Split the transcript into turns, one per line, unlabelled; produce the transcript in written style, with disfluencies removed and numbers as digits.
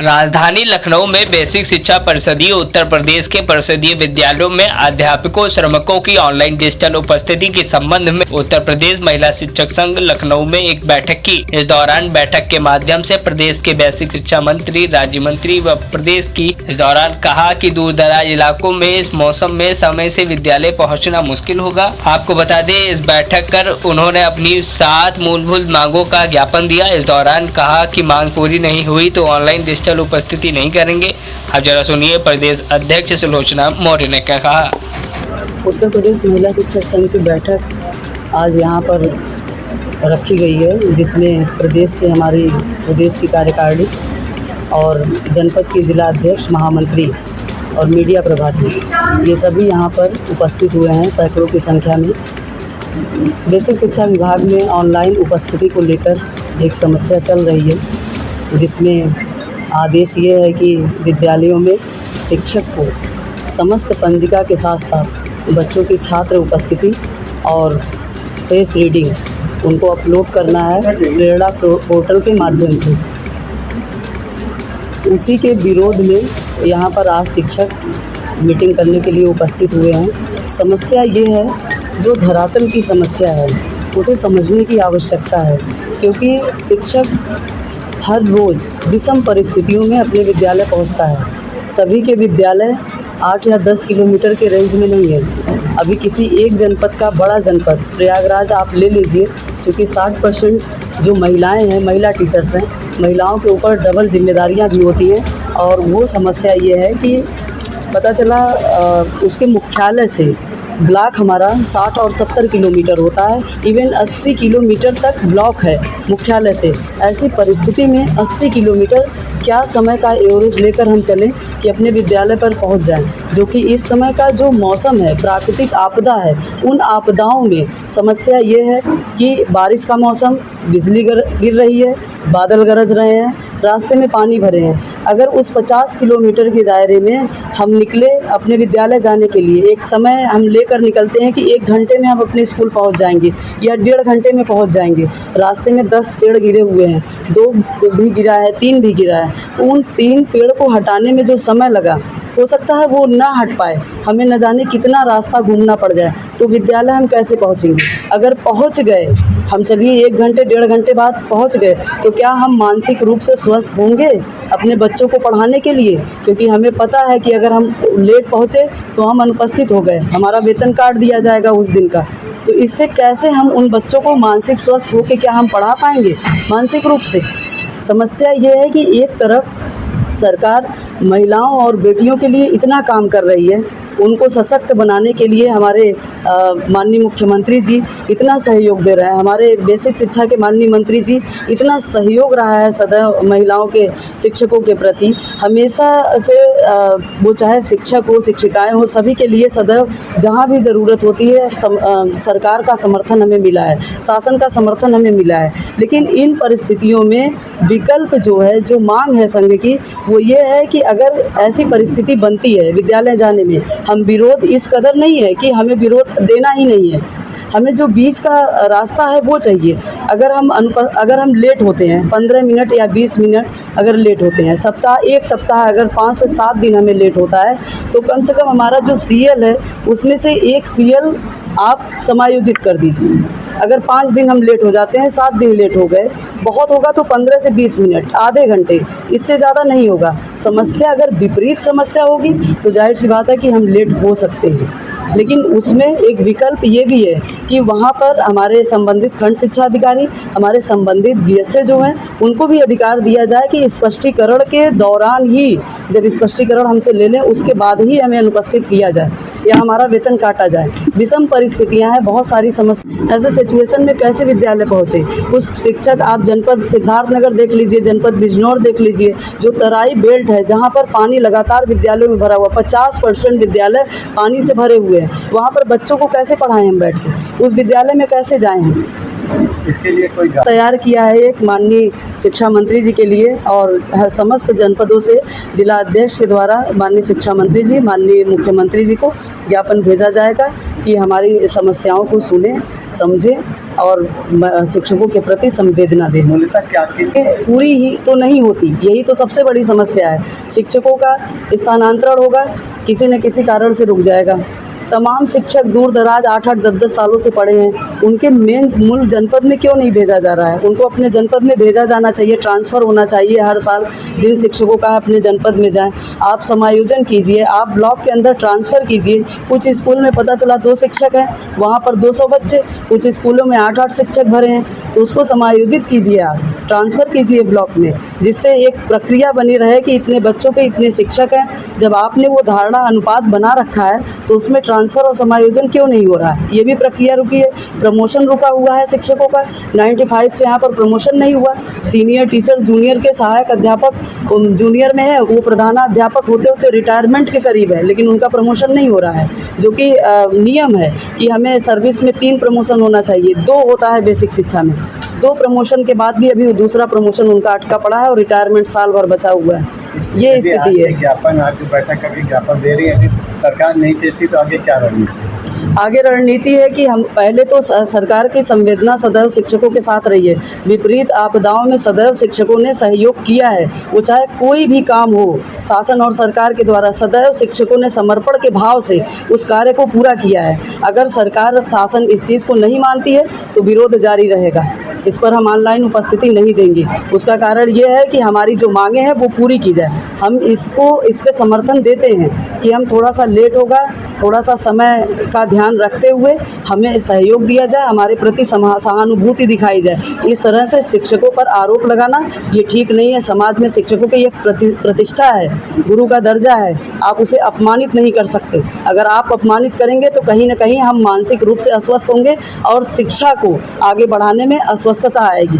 राजधानी लखनऊ में बेसिक शिक्षा परिषदीय उत्तर प्रदेश के परिषदीय विद्यालयों में अध्यापकों श्रमिकों की ऑनलाइन डिजिटल उपस्थिति के संबंध में उत्तर प्रदेश महिला शिक्षक संघ लखनऊ में एक बैठक की। इस दौरान बैठक के माध्यम से प्रदेश के बेसिक शिक्षा मंत्री, राज्य मंत्री व प्रदेश की इस दौरान कहा कि दूर दराज इलाकों में इस मौसम में समय से विद्यालय पहुँचना मुश्किल होगा। आपको बता दें, इस बैठक कर उन्होंने अपनी 7 मूलभूत मांगों का ज्ञापन दिया। इस दौरान कहा कि मांग पूरी नहीं हुई तो ऑनलाइन डिजिटल उपस्थिति नहीं करेंगे। अब जरा सुनिए प्रदेश अध्यक्ष सुलोचना मौर्य ने क्या कहा।
उत्तर प्रदेश महिला शिक्षक संघ की बैठक आज यहाँ पर रखी गई है, जिसमें प्रदेश से हमारी प्रदेश की कार्यकारिणी और जनपद के जिला अध्यक्ष, महामंत्री और मीडिया प्रभारी ये सभी यहाँ पर उपस्थित हुए हैं सैकड़ों की संख्या में। बेसिक शिक्षा विभाग में ऑनलाइन उपस्थिति को लेकर एक समस्या चल रही है, जिसमें आदेश ये है कि विद्यालयों में शिक्षक को समस्त पंजिका के साथ साथ बच्चों की छात्र उपस्थिति और फेस रीडिंग उनको अपलोड करना है प्रेरणा पोर्टल के माध्यम से। उसी के विरोध में यहाँ पर आज शिक्षक मीटिंग करने के लिए उपस्थित हुए हैं। समस्या ये है, जो धरातल की समस्या है उसे समझने की आवश्यकता है, क्योंकि शिक्षक हर रोज़ विषम परिस्थितियों में अपने विद्यालय पहुंचता है। सभी के विद्यालय 8 या 10 किलोमीटर के रेंज में नहीं है। अभी किसी एक जनपद का बड़ा जनपद प्रयागराज आप ले लीजिए, क्योंकि 60% जो महिलाएं हैं, महिला टीचर्स हैं, महिलाओं के ऊपर डबल जिम्मेदारियां भी होती हैं। और वो समस्या ये है कि पता चला उसके मुख्यालय से ब्लॉक हमारा 60 और 70 किलोमीटर होता है, इवन 80 किलोमीटर तक ब्लॉक है मुख्यालय से। ऐसी परिस्थिति में 80 किलोमीटर क्या समय का एवरेज लेकर हम चलें कि अपने विद्यालय पर पहुंच जाएं, जो कि इस समय का जो मौसम है, प्राकृतिक आपदा है, उन आपदाओं में समस्या ये है कि बारिश का मौसम, बिजली गिर रही है, बादल गरज रहे हैं, रास्ते में पानी भरे हैं। अगर उस 50 किलोमीटर के दायरे में हम निकले अपने विद्यालय जाने के लिए, एक समय हम लेकर निकलते हैं कि 1 घंटे में हम अपने स्कूल पहुंच जाएंगे या 1.5 घंटे में पहुंच जाएंगे। रास्ते में 10 पेड़ गिरे हुए हैं, 2 भी गिरा है, 3 भी गिरा है, तो उन 3 पेड़ को हटाने में जो समय लगा, हो सकता है वो ना हट पाए, हमें न जाने कितना रास्ता घूमना पड़ जाए। तो विद्यालय हम कैसे पहुँचेंगे? अगर पहुँच गए हम, चलिए 1 घंटे 1.5 घंटे बाद पहुँच गए, तो क्या हम मानसिक रूप से स्वस्थ होंगे अपने बच्चों को पढ़ाने के लिए? क्योंकि हमें पता है कि अगर हम लेट पहुँचे तो हम अनुपस्थित हो गए, हमारा वेतन काट दिया जाएगा उस दिन का। तो इससे कैसे हम उन बच्चों को मानसिक स्वस्थ होकर क्या हम पढ़ा पाएंगे मानसिक रूप से? समस्या ये है कि एक तरफ सरकार महिलाओं और बेटियों के लिए इतना काम कर रही है, उनको सशक्त बनाने के लिए हमारे माननीय मुख्यमंत्री जी इतना सहयोग दे रहे हैं, हमारे बेसिक शिक्षा के माननीय मंत्री जी इतना सहयोग रहा है सदैव महिलाओं के शिक्षकों के प्रति। हमेशा से वो चाहे शिक्षक हो, शिक्षिकाएं हो, सभी के लिए सदैव जहां भी ज़रूरत होती है सरकार का समर्थन हमें मिला है, शासन का समर्थन हमें मिला है। लेकिन इन परिस्थितियों में विकल्प जो है, जो मांग है संघ की, वो ये है कि अगर ऐसी परिस्थिति बनती है विद्यालय जाने में, हम विरोध इस कदर नहीं है कि हमें विरोध देना ही नहीं है, हमें जो बीच का रास्ता है वो चाहिए। अगर हम लेट होते हैं 15 मिनट या 20 मिनट अगर लेट होते हैं, एक सप्ताह अगर 5 से 7 दिन हमें लेट होता है, तो कम से कम हमारा जो CL है उसमें से 1 CL आप समायोजित कर दीजिए। अगर 5 दिन हम लेट हो जाते हैं, 7 दिन लेट हो गए, बहुत होगा तो 15 से 20 मिनट, आधे घंटे, इससे ज़्यादा नहीं होगा। समस्या अगर विपरीत समस्या होगी तो जाहिर सी बात है कि हम लेट हो सकते हैं। लेकिन उसमें एक विकल्प ये भी है कि वहाँ पर हमारे संबंधित खंड शिक्षा अधिकारी, हमारे संबंधित BSA जो हैं, उनको भी अधिकार दिया जाए कि स्पष्टीकरण के दौरान ही, जब स्पष्टीकरण हमसे ले लें उसके बाद ही हमें अनुपस्थित किया जाए या हमारा वेतन काटा जाए। विषम परिस्थितियाँ हैं, बहुत सारी समस्या। ऐसे सिचुएशन में कैसे विद्यालय पहुँचे? कुछ शिक्षक, आप जनपद सिद्धार्थनगर देख लीजिए, जनपद बिजनौर देख लीजिए, जो तराई बेल्ट है जहाँ पर पानी लगातार विद्यालयों में भरा हुआ, 50% विद्यालय पानी से भरे हुए हैं, वहाँ पर बच्चों को कैसे पढ़ाएं हम बैठ के? उस विद्यालय में कैसे जाएं हम?
इसके लिए कोई
तैयार किया है एक माननीय शिक्षा मंत्री जी के लिए, और समस्त जनपदों से जिला अध्यक्ष के द्वारा माननीय शिक्षा मंत्री जी, माननीय मुख्यमंत्री जी को ज्ञापन भेजा जाएगा कि हमारी समस्याओं को सुने, समझें और शिक्षकों के प्रति संवेदना दें।
मूलतः क्या
पूरी ही तो नहीं होती, यही तो सबसे बड़ी समस्या है। शिक्षकों का स्थानांतरण होगा, किसी न किसी कारण से रुक जाएगा। तमाम शिक्षक दूर दराज 8-8, 10-10 सालों से पढ़े हैं, उनके मूल जनपद में क्यों नहीं भेजा जा रहा है? उनको अपने जनपद में भेजा जाना चाहिए, ट्रांसफ़र होना चाहिए हर साल। जिन शिक्षकों का अपने जनपद में जाएं, आप समायोजन कीजिए, आप ब्लॉक के अंदर ट्रांसफ़र कीजिए। कुछ स्कूल में पता चला 2 शिक्षक हैं, वहाँ पर 200 बच्चे, कुछ स्कूलों में 8-8 शिक्षक भरे हैं, तो उसको समायोजित कीजिए, आप ट्रांसफ़र कीजिए ब्लॉक में, जिससे एक प्रक्रिया बनी रहे कि इतने बच्चों पे इतने शिक्षक हैं। जब आपने वो धारणा अनुपात बना रखा है तो उसमें ट्रांसफ़र और समायोजन क्यों नहीं हो रहा है? ये भी प्रक्रिया रुकी है। प्रमोशन रुका हुआ है शिक्षकों का, 95 से यहाँ पर प्रमोशन नहीं हुआ। सीनियर टीचर जूनियर के सहायक अध्यापक जूनियर में है, वो प्रधानाध्यापक होते होते रिटायरमेंट के करीब है, लेकिन उनका प्रमोशन नहीं हो रहा है, जो कि नियम है कि हमें सर्विस में 3 प्रमोशन होना चाहिए, 2 होता है बेसिक शिक्षा में। 2 प्रमोशन के बाद भी अभी दूसरा प्रमोशन उनका अटका पड़ा है और रिटायरमेंट साल भर बचा हुआ है। ये स्थिति है।
ज्ञापन आज बैठक करके ज्ञापन दे रही है, सरकार नहीं देती तो आगे क्या रणनीति?
आगे रणनीति है कि हम पहले तो सरकार की संवेदना सदैव शिक्षकों के साथ रही है। विपरीत आपदाओं में सदैव शिक्षकों ने सहयोग किया है, वो चाहे कोई भी काम हो, शासन और सरकार के द्वारा सदैव शिक्षकों ने समर्पण के भाव से उस कार्य को पूरा किया है। अगर सरकार शासन इस चीज़ को नहीं मानती है तो विरोध जारी रहेगा। इस पर हम ऑनलाइन उपस्थिति नहीं देंगे। उसका कारण ये है कि हमारी जो मांगे हैं वो पूरी की जाए। हम इस पे समर्थन देते हैं कि हम थोड़ा सा लेट होगा, थोड़ा सा समय का ध्यान रखते हुए हमें सहयोग दिया जाए, हमारे प्रति सहानुभूति दिखाई जाए। इस तरह से शिक्षकों पर आरोप लगाना ये ठीक नहीं है। समाज में शिक्षकों की एक प्रतिष्ठा है, गुरु का दर्जा है, आप उसे अपमानित नहीं कर सकते। अगर आप अपमानित करेंगे तो कहीं ना कहीं हम मानसिक रूप से अस्वस्थ होंगे और शिक्षा को आगे बढ़ाने में अस्वस्थता आएगी।